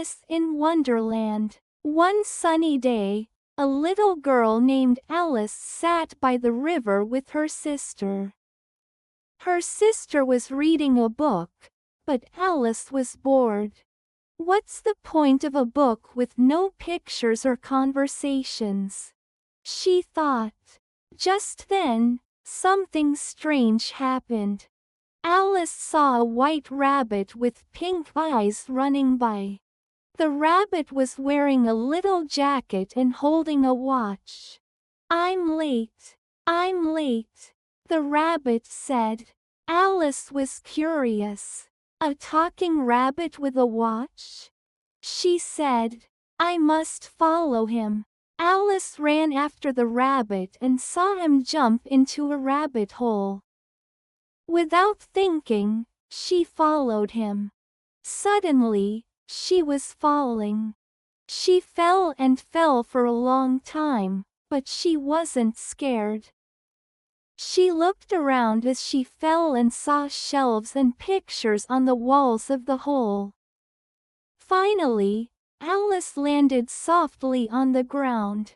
Alice in Wonderland. One sunny day, a little girl named Alice sat by the river with her sister. Her sister was reading a book, but Alice was bored. What's the point of a book with no pictures or conversations? She thought. Just then, something strange happened. Alice saw a white rabbit with pink eyes running by. The rabbit was wearing a little jacket and holding a watch. "I'm late. I'm late," the rabbit said. Alice was curious. A talking rabbit with a watch? She said, "I must follow him." Alice ran after the rabbit and saw him jump into a rabbit hole. Without thinking, she followed him. Suddenly, she was falling. She fell and fell for a long time, but she wasn't scared. She looked around as she fell and saw shelves and pictures on the walls of the hole. Finally, Alice landed softly on the ground.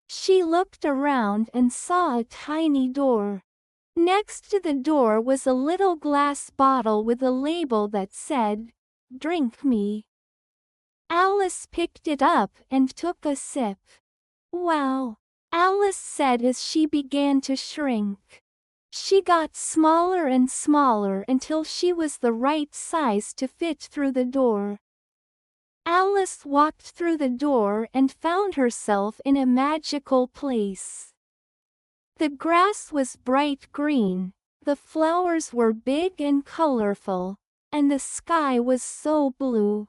She looked around and saw a tiny door. Next to the door was a little glass bottle with a label that said, "Drink me." Alice picked it up and took a sip. "Wow," Alice said as she began to shrink. She got smaller and smaller until she was the right size to fit through the door. Alice walked through the door and found herself in a magical place. The grass was bright green, the flowers were big and colorful, and the sky was so blue.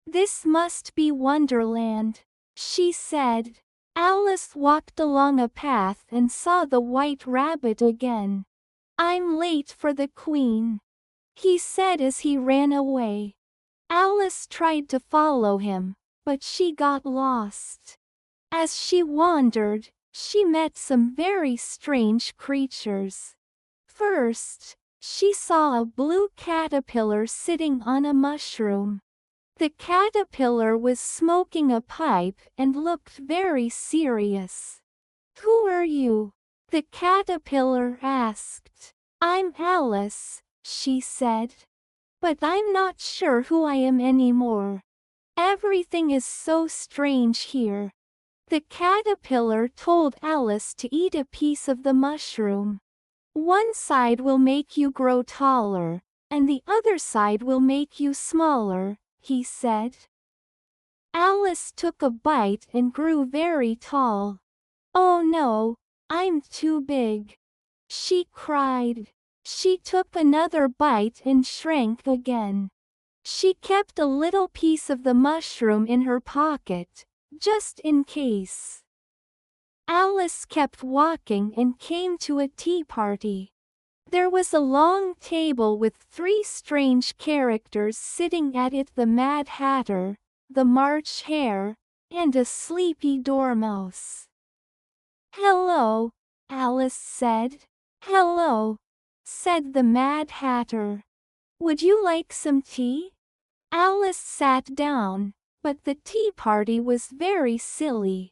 "This must be Wonderland," she said. Alice walked along a path and saw the white rabbit again. "I'm late for the queen," he said as he ran away. Alice tried to follow him, but she got lost. As she wandered, she met some very strange creatures. First, she saw a blue caterpillar sitting on a mushroom. The caterpillar was smoking a pipe and looked very serious. "Who are you?" the caterpillar asked. "I'm Alice," she said. "But I'm not sure who I am anymore. Everything is so strange here." The caterpillar told Alice to eat a piece of the mushroom. "One side will make you grow taller, and the other side will make you smaller," he said. Alice took a bite and grew very tall. "Oh no, I'm too big," she cried. She took another bite and shrank again. She kept a little piece of the mushroom in her pocket, just in case. Alice kept walking and came to a tea party. There was a long table with 3 strange characters sitting at it: the Mad Hatter, the March Hare, and a sleepy dormouse. "Hello," Alice said. "Hello," said the Mad Hatter. "Would you like some tea?" Alice sat down, but the tea party was very silly.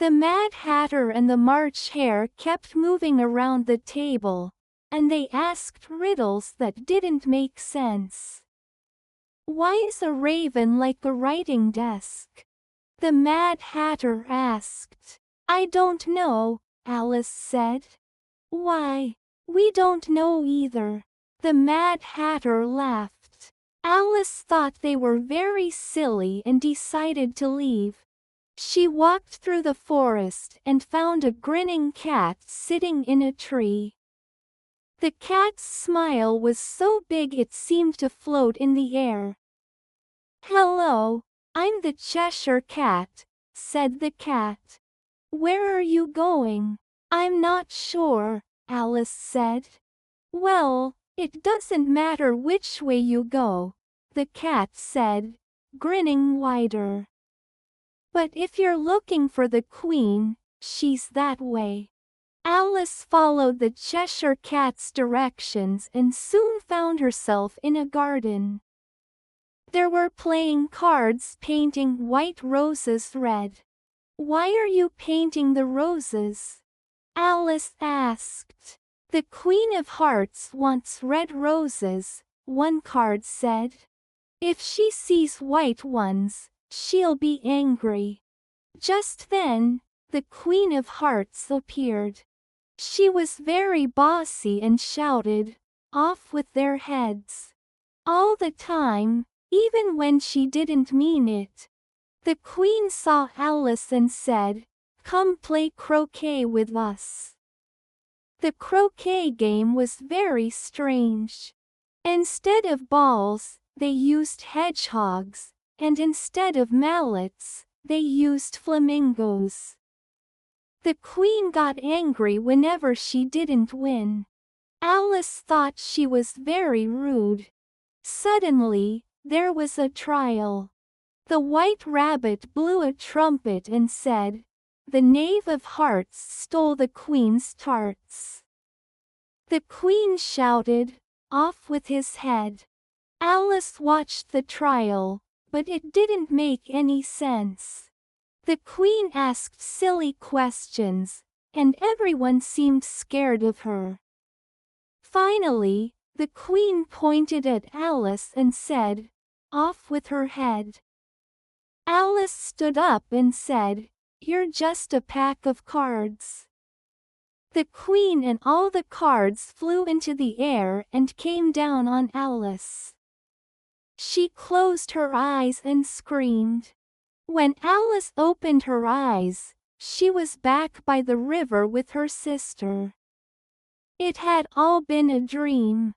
The Mad Hatter and the March Hare kept moving around the table, and they asked riddles that didn't make sense. "Why is a raven like a writing desk?" the Mad Hatter asked. "I don't know," Alice said. "Why, we don't know either," the Mad Hatter laughed. Alice thought they were very silly and decided to leave. She walked through the forest and found a grinning cat sitting in a tree. The cat's smile was so big it seemed to float in the air. "Hello, I'm the Cheshire Cat," said the cat. "Where are you going?" "I'm not sure," Alice said. "Well, it doesn't matter which way you go," the cat said, grinning wider. "But if you're looking for the queen, she's that way." Alice followed the Cheshire Cat's directions and soon found herself in a garden. They were playing cards, painting white roses red. "Why are you painting the roses?" Alice asked. "The Queen of Hearts wants red roses," one card said. "If she sees white ones, she'll be angry." Just then, the Queen of Hearts appeared. She was very bossy and shouted, "Off with their heads!" all the time, even when she didn't mean it. The Queen saw Alice and said, "Come play croquet with us." The croquet game was very strange. Instead of balls, they used hedgehogs, and instead of mallets, they used flamingos. The Queen got angry whenever she didn't win. Alice thought she was very rude. Suddenly, there was a trial. The White Rabbit blew a trumpet and said, "The Knave of Hearts stole the Queen's tarts." The Queen shouted, "Off with his head." Alice watched the trial, but it didn't make any sense. The Queen asked silly questions, and everyone seemed scared of her. Finally, the Queen pointed at Alice and said, "Off with her head." Alice stood up and said, "You're just a pack of cards." The Queen and all the cards flew into the air and came down on Alice. She closed her eyes and screamed. When Alice opened her eyes, she was back by the river with her sister. It had all been a dream.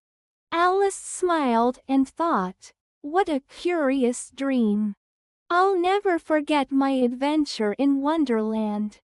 Alice smiled and thought, "What a curious dream. I'll never forget my adventure in Wonderland."